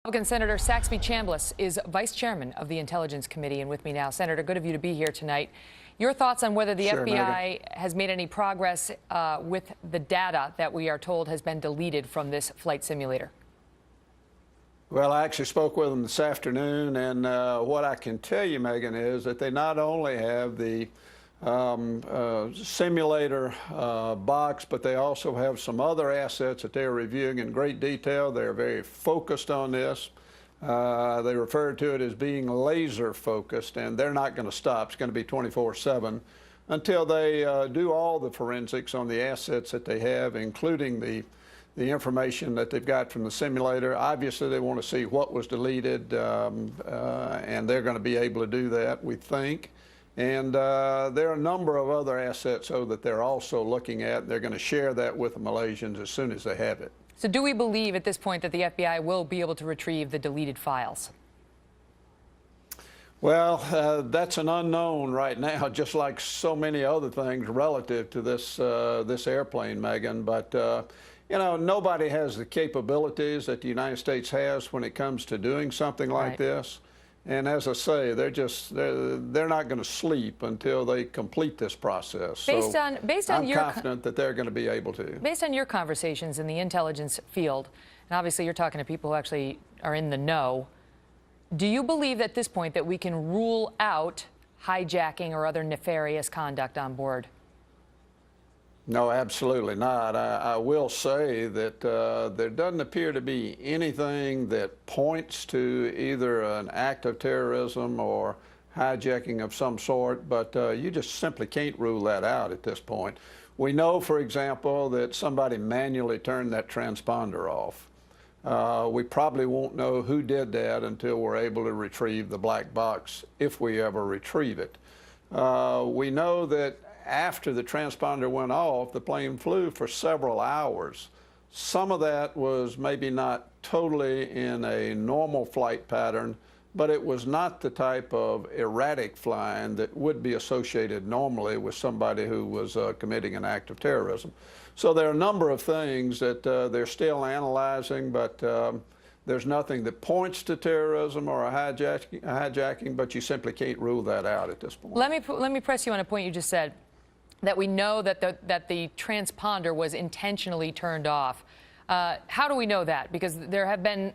Republican Senator Saxby Chambliss is vice chairman of the Intelligence Committee, and with me now. Senator, good of you to be here tonight. Your thoughts on whether the FBI has made any progress with the data that we are told has been deleted from this flight simulator? Well, I actually spoke with them this afternoon, and what I can tell you, Megan, is that they not only have the simulator box, but they also have some other assets that they're reviewing in great detail. They're very focused on this. They refer to it as being laser focused, and they're not going to stop. It's going to be 24/7 until they do all the forensics on the assets that they have, including the information that they've got from the simulator. Obviously, they want to see what was deleted, and they're going to be able to do that, we think. And there are a number of other assets, though, that they're also looking at. They're going to share that with the Malaysians as soon as they have it. So do we believe at this point that the FBI will be able to retrieve the deleted files? Well, that's an unknown right now, just like so many other things relative to this airplane, Megan. But you know, nobody has the capabilities that the United States has when it comes to doing something like this. And as I say, they're not going to sleep until they complete this process. Based so on I'm confident that they're going to be able to. Based on your conversations in the intelligence field, and obviously you're talking to people who actually are in the know, do you believe at this point that we can rule out hijacking or other nefarious conduct on board? No, absolutely not. I will say that there doesn't appear to be anything that points to either an act of terrorism or hijacking of some sort, but you just simply can't rule that out at this point. We know, for example, that somebody manually turned that transponder off. We probably won't know who did that until we're able to retrieve the black box, if we ever retrieve it. We know that after the transponder went off, the plane flew for several hours. Some of that was maybe not totally in a normal flight pattern, but it was not the type of erratic flying that would be associated normally with somebody who was committing an act of terrorism. So there are a number of things that they're still analyzing, but there's nothing that points to terrorism or a hijacking, but you simply can't rule that out at this point. Let me press you on a point you just said, that we know that the transponder was intentionally turned off. How do we know that? Because there have been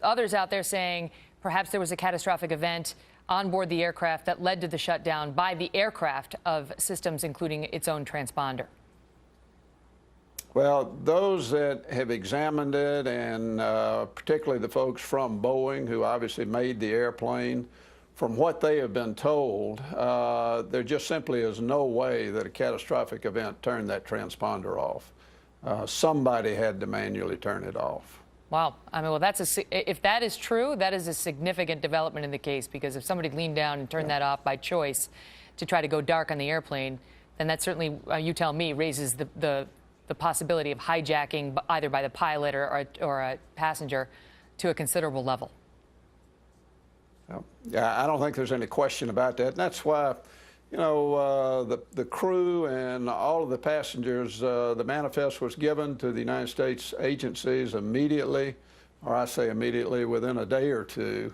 others out there saying perhaps there was a catastrophic event on board the aircraft that led to the shutdown by the aircraft of systems, including its own transponder. Well, those that have examined it, and particularly the folks from Boeing, who obviously made the airplane, from what they have been told, there just simply is no way that a catastrophic event turned that transponder off. Somebody had to manually turn it off. Wow. I mean, well, if that is true, that is a significant development in the case, because if somebody leaned down and turned that off by choice to try to go dark on the airplane, then that certainly, you tell me, raises the possibility of hijacking either by the pilot or a passenger to a considerable level. Yeah, I don't think there's any question about that. And that's why, you know, the crew and all of the passengers, the manifest was given to the United States agencies immediately, or I say immediately, within a day or two.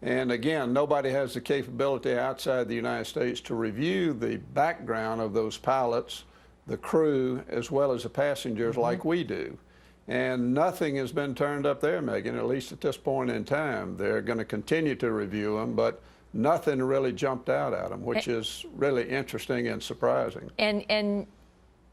And again, nobody has the capability outside the United States to review the background of those pilots, the crew, as well as the passengers like we do. And nothing has been turned up there, Megan, at least at this point in time. They're going to continue to review them, but nothing really jumped out at them, which is really interesting and surprising. And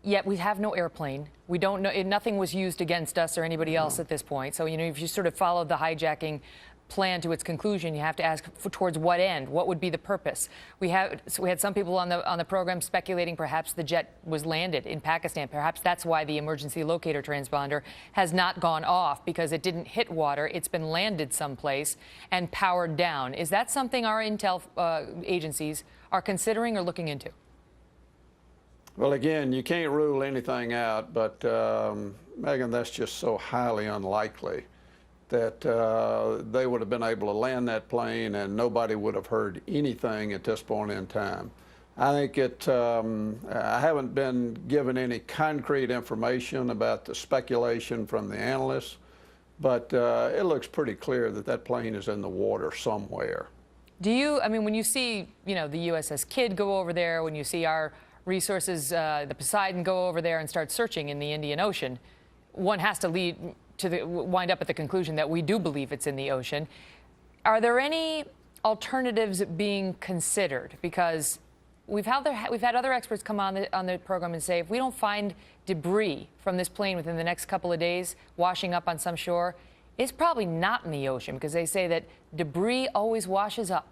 yet we have no airplane. We don't know, nothing was used against us or anybody else at this point. So, you know, if you sort of follow the hijacking plan to its conclusion, you have to ask towards what end? What would be the purpose? We had some people on the program speculating perhaps the jet was landed in Pakistan. Perhaps that's why the emergency locator transponder has not gone off, because it didn't hit water. It's been landed someplace and powered down. Is that something our intel agencies are considering or looking into? Well, again, you can't rule anything out, but Megan, that's just so highly unlikely that they would have been able to land that plane and nobody would have heard anything at this point in time. I think I haven't been given any concrete information about the speculation from the analysts, but it looks pretty clear that that plane is in the water somewhere. Do you, I mean, when you see, the USS Kidd go over there, when you see our resources, the Poseidon go over there and start searching in the Indian Ocean, one has to wind up at the conclusion that we do believe it's in the ocean. Are there any alternatives being considered? Because we've had other experts come on the program and say if we don't find debris from this plane within the next couple of days washing up on some shore, it's probably not in the ocean, because they say that debris always washes up.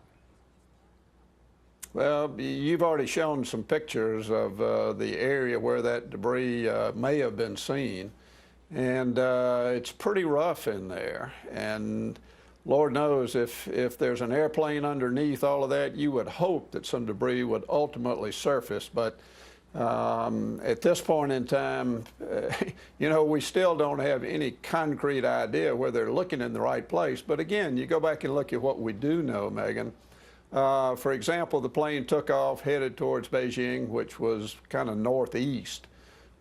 Well, you've already shown some pictures of the area where that debris may have been seen, and it's pretty rough in there. And Lord knows if there's an airplane underneath all of that, you would hope that some debris would ultimately surface. But at this point in time, we still don't have any concrete idea whether they're looking in the right place. But again, you go back and look at what we do know, Megyn. For example, the plane took off headed towards Beijing, which was kind of northeast.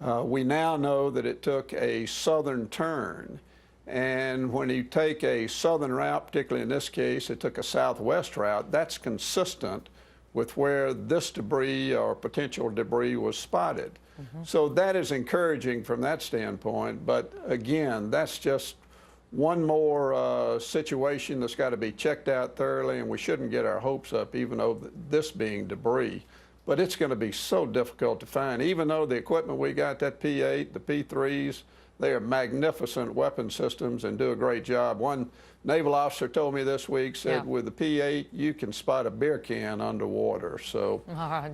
We now know that it took a southern turn. And when you take a southern route, particularly in this case, it took a southwest route, that's consistent with where this debris or potential debris was spotted. So that is encouraging from that standpoint. But again, that's just one more situation that's got to be checked out thoroughly, and we shouldn't get our hopes up, even though this being debris. But it's going to be so difficult to find. Even though the equipment we got, that P-8, the P-3s, they are magnificent weapon systems and do a great job. One naval officer told me this week, said with the P-8, you can spot a beer can underwater. So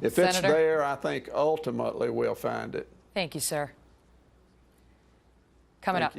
if Senator, it's there, I think ultimately we'll find it. Thank you, sir. Coming up.